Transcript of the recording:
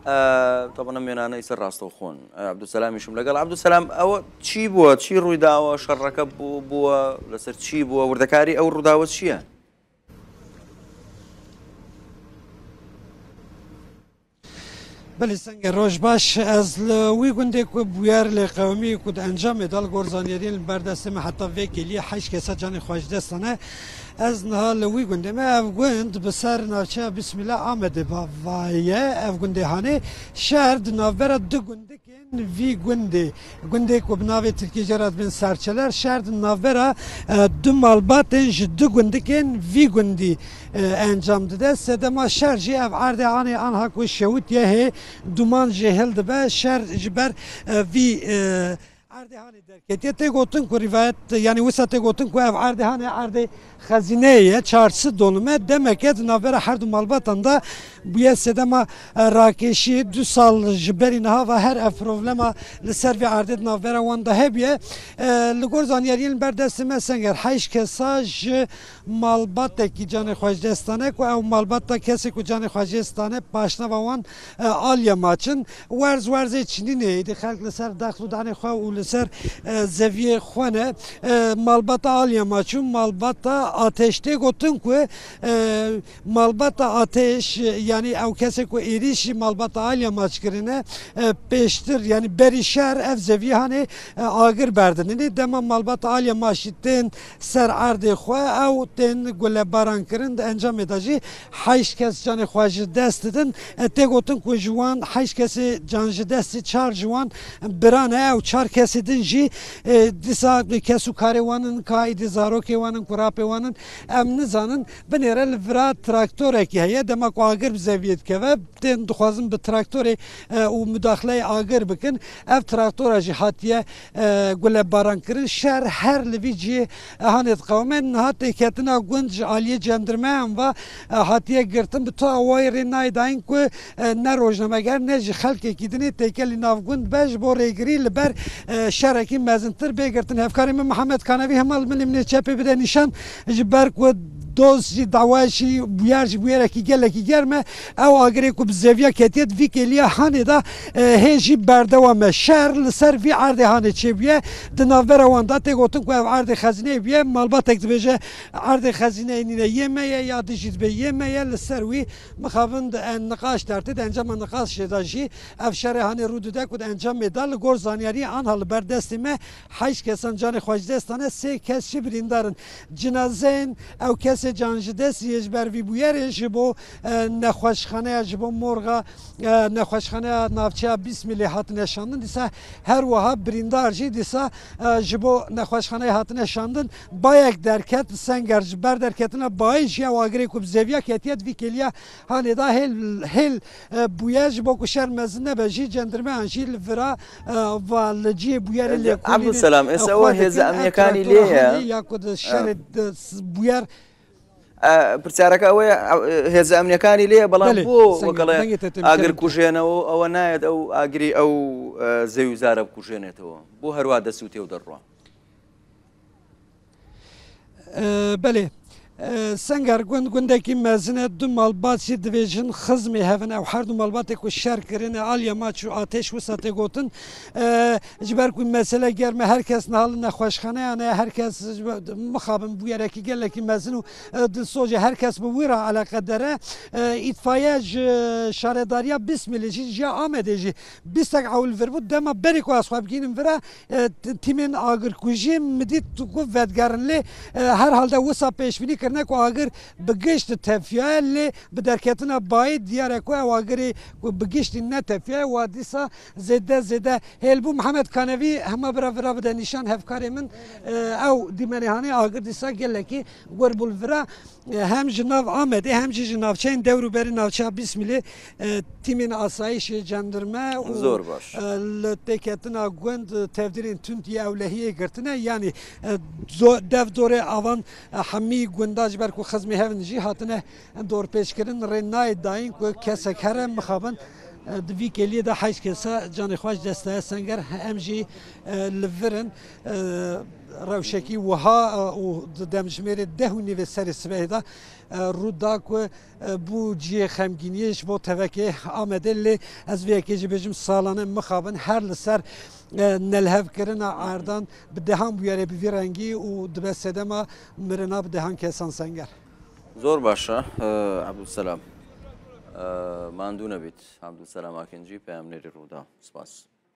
طبعا مێنانە ئیسەر ڕاستەوخۆن عەبدولسەلامیشم لەگەڵ عەبدولسەلام ئەوە چی بووە چی ڕوویداوە شەڕەکە بووە لەسەر چی بووە وردەکاری ئەو ڕووداوە چییە؟ بله سنگ روش باش از وی گنده که بیار لقومی کد انجام دال گرزانیری برداشتم حتی وکیلی 8 کسا جان خوش دستانه از نهال وی گنده ما اف گند بسر ناچه بسم الله آمده با وایه اف گنده هانه شهر نوبر دو گنده کن وی گنده که بناوی ترکی جرات بین سرچلر شهر نوبر دو مالباتنج دو گنده کن وی گندی انجام داده سدما شهر جی اف عرض آنی آنها که شوت یه duman jehildi be şer jiber vi ardehane derketiye te gotun ku rivayet yani wisa te gotun ku ev ardehane arde xazineye çarşı donume demek et navbera her du malbatan da bu yesedema rakeşi du sal jiberi hava her ev problema li servi arde navbera wan da hebiye li gor zaniyeriyên berdestime senger heş kesaj malbat ki canê xwejdestane ku ew malbata kesê ku canê xwejdestane paşnava wan alya maçın werzê çinînê di xelk li ser daxil danê xwe û li ser zeviyê xwe ne malbata alya maçın malbata ateşte gotun ku malbata ateş yani ew kesê ku êrişî malbata alya maç kirine pêştir yani berîşer ev zeviyê hanê agir berdinê dema malbata alya maçî tên ser erdê xwe ew tên gulebaran kirin di encamê de jî heşt kes canê xwe ji dest didin tê gotin ku ji wan heşt kesê can ji destê çar ji wan birane ew çar kesê din jî dîsa kes û karê wan in kaîdî zarokê wan in kurapê wan in em nizanin binêre li vira traktorekî heye dema ku agir bi zeviyê dikeve tên dixwazin bi traktorê û müdaxileyê agir bikin ev traktora jî hatiye gulebaran kirin şer her li vî cihê hanê diqewime niha têketina gund ji aliyê cendirmeyan ve hatiye girtin bi to awayê rê nayê dayîn ku ne rojnameger ne ji xelkekî dinê têkelî nav gund be ji bo rêgirî li ber şerekî mezintir bêgirtin hevkarê min Mihemed Kanevî hemal milî min ê çepê bide nîşan ji ber ku doz jî dawa jî bûyer ji bûyerekî gelekî germe ew agirê ku bi zeviya ketiye vî kêliya hanê da hê jî berdewam me şer li ser vî erdê hanê çêbûye di navbera wan da tê gotin ku ev erdê xezineyê bûye malbatek dibêje erdê xezineyê nîne yêmeye ya dijî dibe yêmeye li ser wî mixabin di niqaş dertê di encama niqaşê da jî ev şerê hanê rû dide ku di encamê da li gor zanyarî anha li ber destê me heşt kesan canê xwe ji destane sê kes jî birîndarin cinazeyên ew kes can ji destê ji ber vî bûyerê ji bo nexweşxaneya ji bo morga nexweşxaneya navçeya Bîsmilê hatine şandin dîsa her wiha birîndar jî dîsa ji bo nexweşxaneyê hatine şandin bayek derket senger ji ber derketina bayê jî ew agirê ku bi zeviya ketiye vî kêliya hanê da hêl bûyer ji bo ku şer mezin nebe jî cendirmeyan jî li vira va li cihê bûyerê lêkolînê Abdulselam êsa ew hêza emniyekanî lê heye ya ku di şerê bûyer پرسیارەکە ئەوەیە هێزە ئەمنیەکانی لێ بەڵام بۆ وەگەڵێ ئاگر کوژێنەوە ئەوە نایەت ئەو ئاگری ئەو زەوی زارە بکوژێنێتەوە بۆ هەروە دەستی و تێو دەڕوە بەێ سنگر گوندێکی مەزنە دو مالباتی دەبێژن خزمی هەن ئەو هەردوو مالباتێک و شەرکردنە ئالیا ماچ و ئاتێش وسە تێگوتن جبەر کوی مەسلە گەرمە هەرکەس نهاڵ نەخۆشخانەیانە هەرکەس مخابن بویەرەکی گەلێکی مەزن و سۆژە هەرکەس بە ویرە علاقە دەرە ئیتفاە شارێداریا 20 میلیژی ژیا ئامەدێژی 20 ئەول بوو دەمە بەری کو ئاسخوا بگینم ورە تیمێن ئاگرکوژی مدیت ڤەدگارن لێ هەر هەڵدا وسا پێشبینی کرد ku agir bi gişt tefiye lê bi derketina bayî diyare ku ew agirê bi giştî ne tefiye wa dîsa zêde zêde hêlbû Mihemed Kanevî hema bira vira bide nîşan hevkarê min ew dîmenîhanê agir dîsa gelekî werbû vira hem ji nav Amedê hem jî ji navçeyên dewrûberî navçeya Bîsmilê tîmên asayişê cendirme û li têketina gund tevdîrên tundî ewlehiyê girtine yanî dev dorê avan hemî gunda ji ber ku xizmê hevin jî hatine dorpêşkirin rê nayê dayîn ku kesek here mixabin دوی کلیه ده حیث کسا جان خواج دسته سنگر امجی لورن روشکی وها و دمجمیر ده نیو سر سبه ده رودا که بو جی خمگینیش بو توکه آمده لی از ویکی جی بجم سالانه مخابن هر لسر نلهف کرنا عردان بدهان بیاره بیوی رنگی و دبسته ما مرنا بدهان کسان سنگر زور باشا عبدالسلام ماندوو نەبیت عەبدولسەلام ئاکەنجی پەیامنێری ڕوودا سپاس